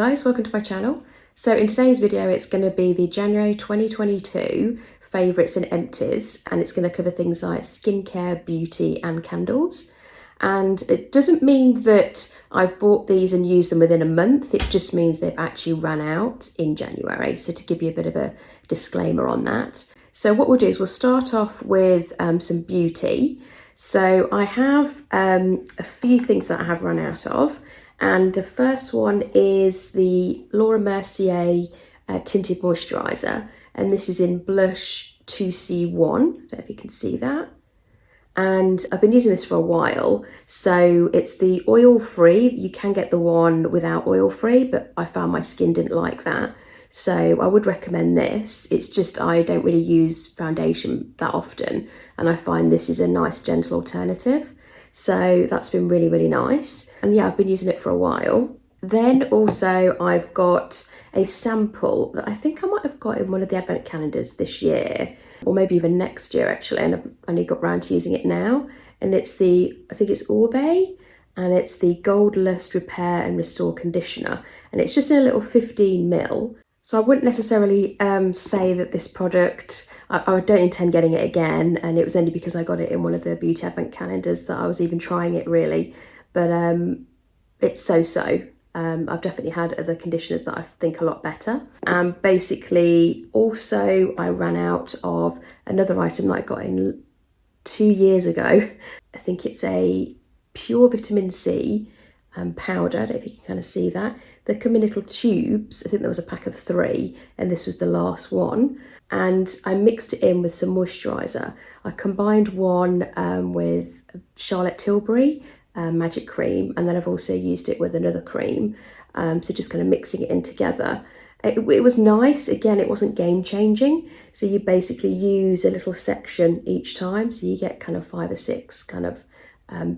guys, welcome to my channel. So in today's video it's going to be the January 2022 favourites and empties, and it's going to cover things like skincare, beauty and candles. And it doesn't mean that I've bought these and used them within a month, it just means they've actually run out in January. So to give you a bit of a disclaimer on that. So what we'll do is we'll start off with some beauty. So I have a few things that I have run out of. And the first one is the Laura Mercier Tinted Moisturiser. And this is in Blush 2C1. I don't know if you can see that. And I've been using this for a while. So it's the oil-free. You can get the one without oil-free, but I found my skin didn't like that. So I would recommend this. It's just I don't really use foundation that often. And I find this is a nice, gentle alternative. So that's been really, really nice. And yeah, I've been using it for a while. Then also I've got a sample that I think I might have got in one of the advent calendars this year, or maybe even next year actually, and I've only got round to using it now. And it's the, I think it's Oribe, and it's the Gold Lust Repair and Restore Conditioner. And it's just in a little 15ml. So I wouldn't necessarily say that this product, I don't intend getting it again, and it was only because I got it in one of the beauty advent calendars that I was even trying it really. But it's so-so. I've definitely had other conditioners that I think are a lot better. Basically, also I ran out of another item that I got in 2 years ago. I think it's a pure vitamin C powder. I don't know if you can kind of see that. They come in little tubes. I think there was a pack of 3 and this was the last one. And I mixed it in with some moisturiser. I combined one with Charlotte Tilbury Magic Cream, and then I've also used it with another cream. So just kind of mixing it in together. It was nice. Again, it wasn't game changing. So you basically use a little section each time. So you get kind of 5 or 6 kind of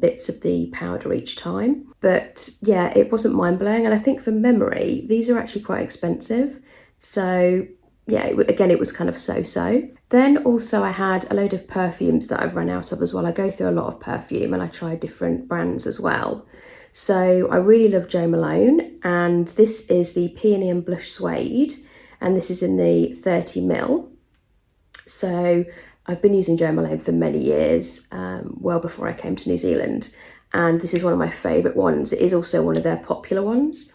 bits of the powder each time. But yeah, it wasn't mind blowing. And I think from memory, these are actually quite expensive. So yeah, again, it was kind of so-so. Then also I had a load of perfumes that I've run out of as well. I go through a lot of perfume and I try different brands as well. So I really love Jo Malone, and this is the Peony and Blush Suede, and this is in the 30ml. So I've been using Jo Malone for many years, well before I came to New Zealand. And this is one of my favourite ones. It is also one of their popular ones,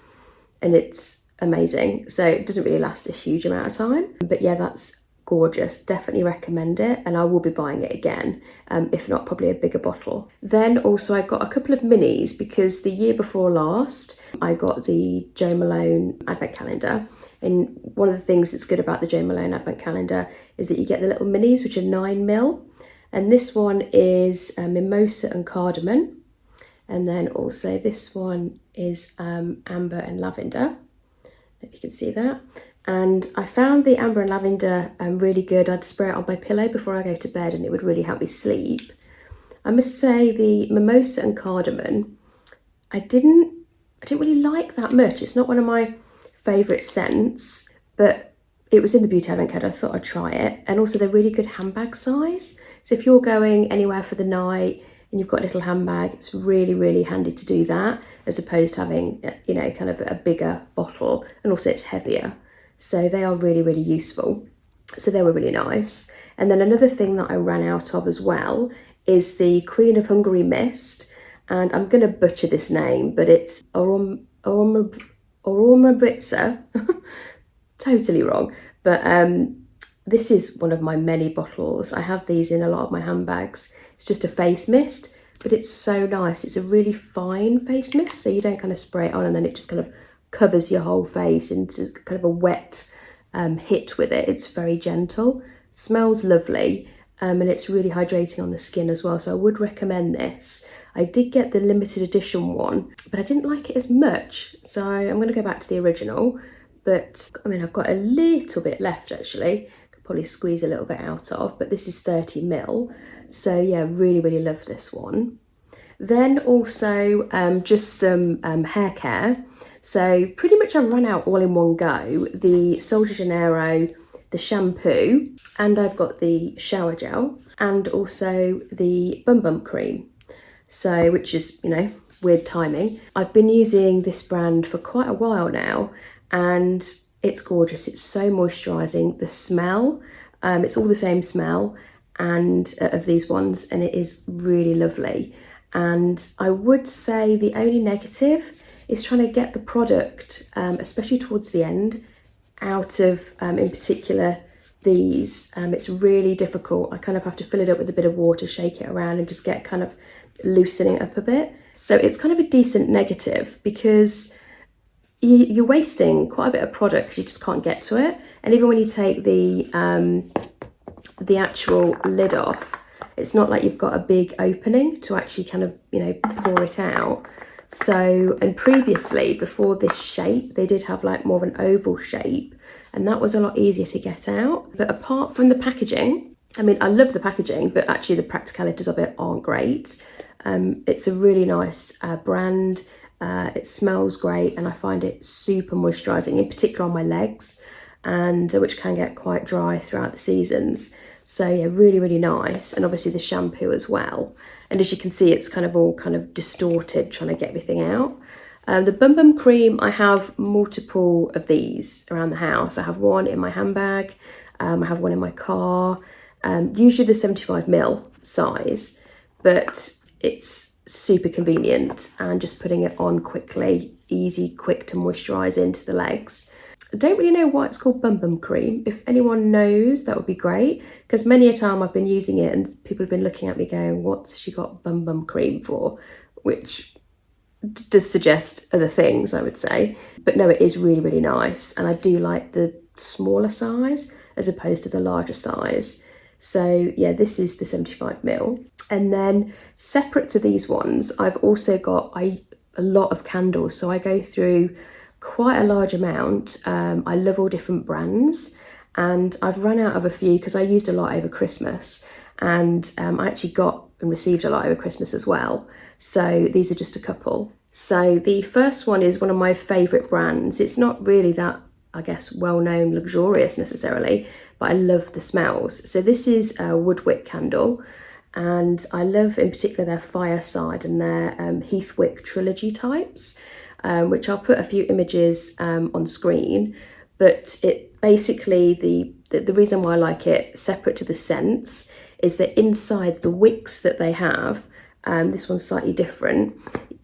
and it's amazing. So it doesn't really last a huge amount of time, but yeah, that's gorgeous. Definitely recommend it, and I will be buying it again, if not probably a bigger bottle. Then also I got a couple of minis because the year before last I got the Jo Malone advent calendar, and one of the things that's good about the Jo Malone advent calendar is that you get the little minis which are 9ml, and this one is mimosa and cardamom, and then also this one is amber and lavender, if you can see that. And I found the amber and lavender really good. I'd spray it on my pillow before I go to bed and it would really help me sleep. I must say the mimosa and cardamom, I didn't really like that much. It's not one of my favourite scents, but it was in the beauty advent calendar. I thought I'd try it. And also they're really good handbag size. So if you're going anywhere for the night and you've got a little handbag, it's really, really handy to do that, as opposed to having, you know, kind of a bigger bottle, and also it's heavier. So they are really, really useful. So they were really nice. And then another thing that I ran out of as well is the Queen of Hungary Mist. And I'm going to butcher this name, but it's Omorovicza. Totally wrong. But this is one of my many bottles. I have these in a lot of my handbags. It's just a face mist, but it's so nice. It's a really fine face mist, so you don't kind of spray it on and then it just kind of covers your whole face into kind of a wet hit with it. It's very gentle, smells lovely, and it's really hydrating on the skin as well. So I would recommend this. I did get the limited edition one, but I didn't like it as much. So I'm going to go back to the original, but I mean, I've got a little bit left actually. Could probably squeeze a little bit out of, but this is 30ml. So yeah, really, really love this one. Then also just some hair care. So pretty much I've run out all in one go. The Sol de Janeiro, the shampoo, and I've got the shower gel, and also the bum bum cream. So, which is, you know, weird timing. I've been using this brand for quite a while now, and it's gorgeous. It's so moisturising. The smell, it's all the same smell and of these ones, and it is really lovely. And I would say the only negative is trying to get the product, especially towards the end, out of, in particular, these. It's really difficult. I kind of have to fill it up with a bit of water, shake it around and just get kind of loosening it up a bit. So it's kind of a decent negative because you're wasting quite a bit of product because you just can't get to it. And even when you take the actual lid off, it's not like you've got a big opening to actually kind of, you know, pour it out. So, and previously, before this shape, they did have like more of an oval shape, and that was a lot easier to get out. But apart from the packaging, I mean, I love the packaging, but actually the practicalities of it aren't great. It's a really nice brand. It smells great, and I find it super moisturising, in particular on my legs, and which can get quite dry throughout the seasons. So yeah, really, really nice. And obviously the shampoo as well. And as you can see, it's kind of all kind of distorted, trying to get everything out. The Bum Bum Cream, I have multiple of these around the house. I have one in my handbag, I have one in my car, usually the 75ml size, but it's super convenient, and just putting it on quickly, easy, quick to moisturise into the legs. I don't really know why it's called Bum Bum Cream. If anyone knows, that would be great, because many a time I've been using it and people have been looking at me going, what's she got Bum Bum Cream for? Which does suggest other things, I would say. But no, it is really, really nice. And I do like the smaller size as opposed to the larger size. So yeah, this is the 75ml. And then separate to these ones, I've also got a lot of candles. So I go through quite a large amount. I love all different brands, and I've run out of a few because I used a lot over Christmas, and I actually got and received a lot over Christmas as well. So these are just a couple. So the first one is one of my favourite brands. It's not really that, I guess, well-known, luxurious necessarily, but I love the smells. So this is a Woodwick candle, and I love in particular their Fireside and their Heathwick Trilogy types, which I'll put a few images on screen. But it basically, the reason why I like it, separate to the scents, is that inside the wicks that they have, this one's slightly different,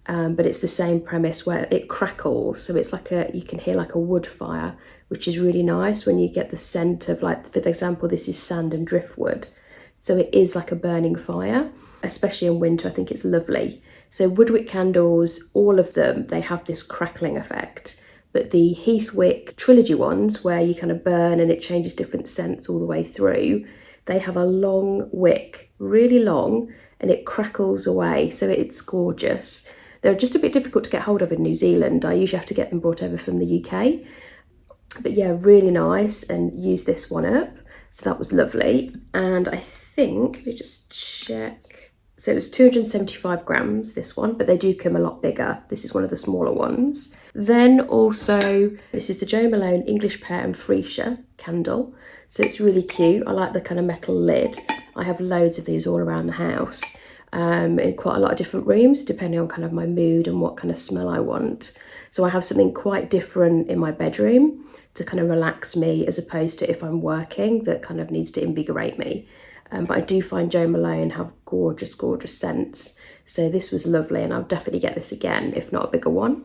but it's the same premise where it crackles. So it's like you can hear like a wood fire, which is really nice when you get the scent of, like, for example, this is sand and driftwood. So it is like a burning fire, especially in winter. I think it's lovely. So Woodwick candles, all of them, they have this crackling effect. But the Heathwick Trilogy ones, where you kind of burn and it changes different scents all the way through, they have a long wick, really long, and it crackles away. So it's gorgeous. They're just a bit difficult to get hold of in New Zealand. I usually have to get them brought over from the UK. But yeah, really nice, and use this one up. So that was lovely. And I think, let me just check. So it was 275 grams, this one, but they do come a lot bigger. This is one of the smaller ones. Then also, this is the Jo Malone English Pear and Freesia candle. So it's really cute. I like the kind of metal lid. I have loads of these all around the house, in quite a lot of different rooms, depending on kind of my mood and what kind of smell I want. So I have something quite different in my bedroom to kind of relax me, as opposed to if I'm working, that kind of needs to invigorate me. But I do find Jo Malone have gorgeous, gorgeous scents. So this was lovely, and I'll definitely get this again, if not a bigger one.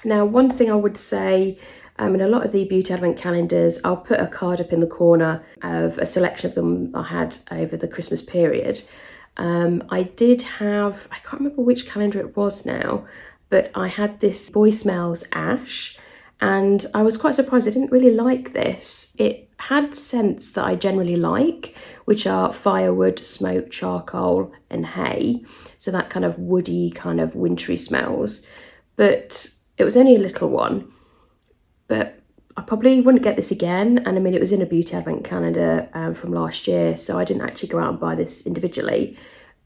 Now, one thing I would say, in a lot of the beauty advent calendars, I'll put a card up in the corner of a selection of them I had over the Christmas period. I did have, I can't remember which calendar it was now, but I had this Boy Smells Ash, and I was quite surprised. I didn't really like this. It had scents that I generally like, which are firewood, smoke, charcoal, and hay. So that kind of woody, kind of wintry smells. But it was only a little one. But I probably wouldn't get this again. And I mean, it was in a beauty advent calendar from last year, so I didn't actually go out and buy this individually.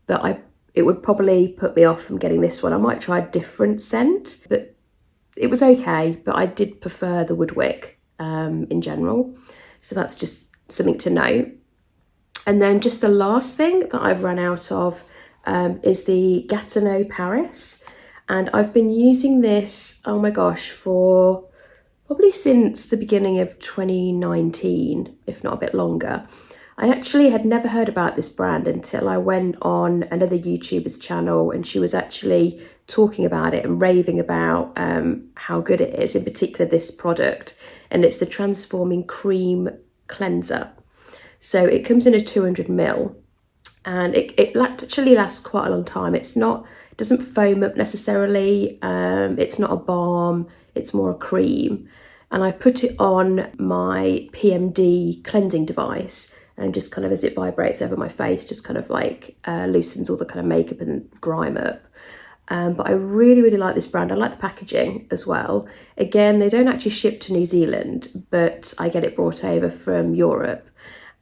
But it would probably put me off from getting this one. I might try a different scent, but it was okay. But I did prefer the Woodwick in general. So that's just something to note. And then just the last thing that I've run out of is the Gatineau Paris. And I've been using this, oh my gosh, for probably since the beginning of 2019, if not a bit longer. I actually had never heard about this brand until I went on another YouTuber's channel, and she was actually talking about it and raving about how good it is, in particular this product. And it's the Transforming Cream Cleanser. So it comes in a 200ml, and it actually lasts quite a long time. It doesn't foam up necessarily. It's not a balm, it's more a cream. And I put it on my PMD cleansing device, and just kind of as it vibrates over my face, just kind of like loosens all the kind of makeup and grime up. But I really, really like this brand. I like the packaging as well. Again, they don't actually ship to New Zealand, but I get it brought over from Europe.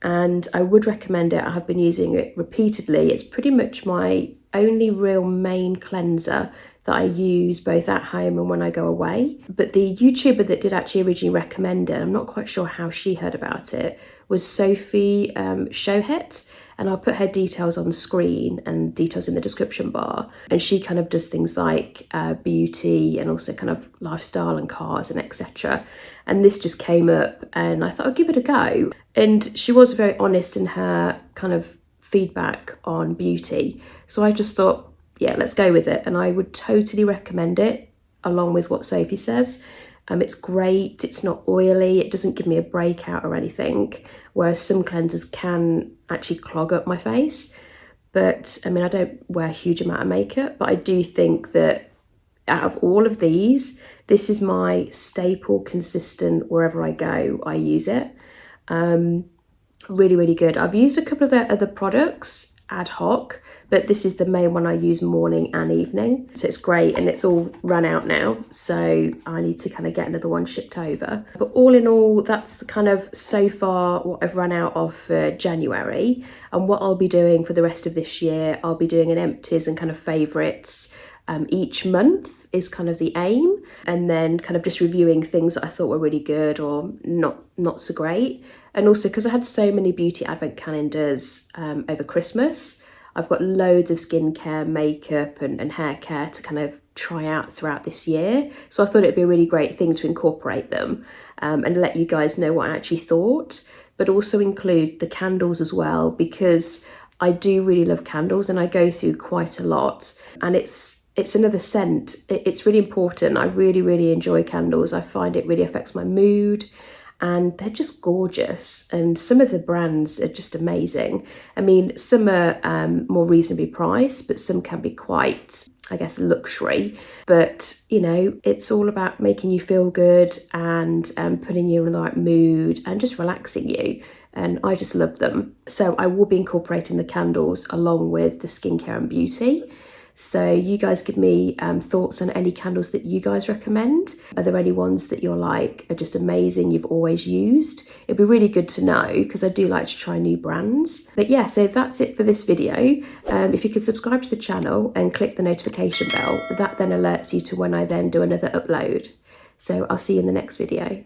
And I would recommend it. I have been using it repeatedly. It's pretty much my only real main cleanser that I use both at home and when I go away. But the YouTuber that did actually originally recommend it, I'm not quite sure how she heard about it, was Sophie Shohet. And I'll put her details on the screen and details in the description bar. And she kind of does things like beauty and also kind of lifestyle and cars and etc. And this just came up and I thought I'd give it a go. And she was very honest in her kind of feedback on beauty. So I just thought, yeah, let's go with it. And I would totally recommend it along with what Sophie says. It's great, it's not oily, it doesn't give me a breakout or anything, whereas some cleansers can actually clog up my face. But I mean, I don't wear a huge amount of makeup, but I do think that out of all of these, this is my staple, consistent, wherever I go, I use it. Really, really good. I've used a couple of their other products ad hoc, but this is the main one I use morning and evening. So it's great, and it's all run out now. So I need to kind of get another one shipped over. But all in all, that's the kind of so far what I've run out of for January. And what I'll be doing for the rest of this year, I'll be doing an empties and kind of favourites each month is kind of the aim. And then kind of just reviewing things that I thought were really good or not so great. And also because I had so many beauty advent calendars over Christmas, I've got loads of skincare, makeup and hair care to kind of try out throughout this year. So I thought it'd be a really great thing to incorporate them and let you guys know what I actually thought, but also include the candles as well, because I do really love candles and I go through quite a lot. And it's another scent. It's really important. I really, really enjoy candles. I find it really affects my mood. And they're just gorgeous, and some of the brands are just amazing. I mean, some are more reasonably priced, but some can be quite, I guess, luxury. But, you know, it's all about making you feel good and putting you in the right mood and just relaxing you. And I just love them. So I will be incorporating the candles along with the skincare and beauty. So you guys give me thoughts on any candles that you guys recommend. Are there any ones that you're like are just amazing, you've always used? It'd be really good to know, because I do like to try new brands. But yeah, so that's it for this video. If you could subscribe to the channel and click the notification bell, that then alerts you to when I then do another upload. So I'll see you in the next video.